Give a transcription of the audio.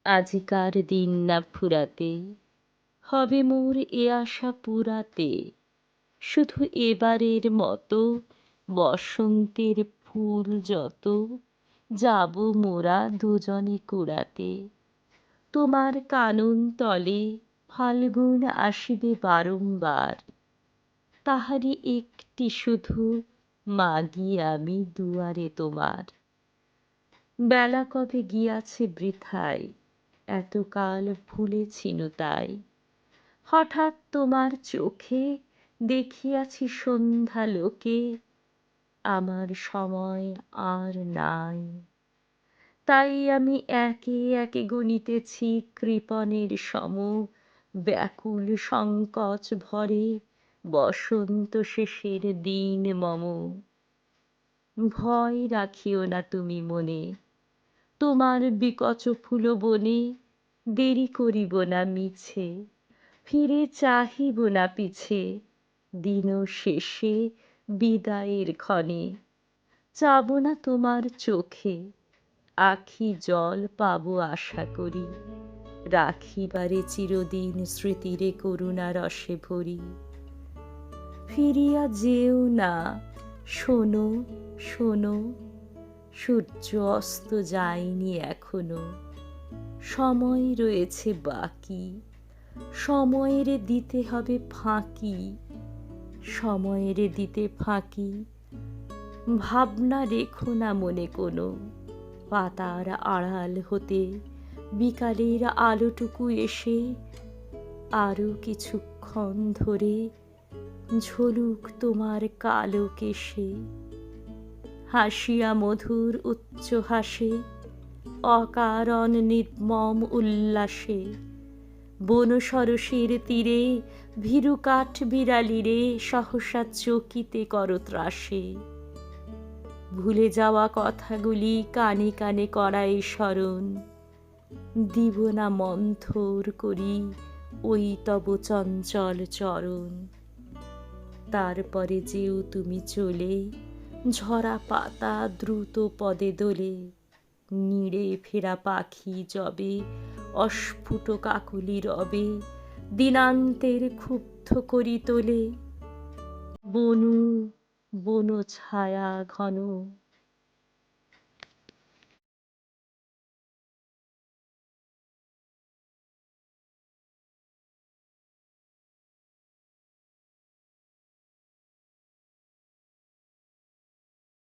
আজিকার দিন না ফুরাতে, হবে মোর এ আশা পুরাতে। শুধু এবারের মতো বসন্তের ফুল যত, যাব মোরা দুজনে কুড়াতে। তোমার কানন তলে ফাল্গুন আসিবে বারংবার, তাহারি একটি শুধু মাগি আমি দুয়ারে তোমার। বেলা কবে গিয়াছে বৃথায়, এতকাল ভুলেছিনু তাই। হঠাৎ তোমার চোখে দেখিয়াছি সন্ধ্যালোকে, আমার সময় আর নাই। তাই আমি একে একে গুনিতেছি কৃপণের সম, ব্যাকুল সংকোচ ভরে বসন্ত শেষের দিন মম। ভয় রাখিও না তুমি মনে, তোমার বিকচ ফুলবনে দেরি করিব না মিছে। ফিরে চাহিব না পিছে, দিন শেষে বিদায়ের ক্ষণে। চাব না তোমার চোখে, আখি জল পাবো আশা করি। রাখিবারে চিরদিন স্মৃতিরে করুণা রসে ভরি। ফিরিয়া যেও না, শোনো শোনো, সূর্য অস্ত যায়নি এখনো। সময় রয়েছে বাকি, সময়ের দিতে হবে ফাঁকি। সময়ের দিতে ফাঁকি, ভাবনা রেখো না মনে কোনো। পাতার আড়াল হতে বিকালের আলোটুকু এসে আরো কিছুক্ষণ ধরে ঝলুক তোমার কালো কেশে। হাসিয়া মধুর উচ্চ হাসে, অকারণ নির্মম উল্লাসে। বন সরসের তীরে ভীরু কাঠ বিড়ালিরে সহসা চকিতে করত্রাসে। ভুলে যাওয়া কথাগুলি কানে কানে করাই স্মরণ, দিব না মন্থর করি ওই তব চঞ্চল চরণ। তারপরে যেও তুমি চলে, ঝরা পাতা দ্রুত পদে দোলে। নিড়ে ফেরা পাখি যবে অস্ফুট কাকলি রবে, দিনান্তের ক্ষুব্ধ করি তোলে। বনু বন ছায়া ঘন,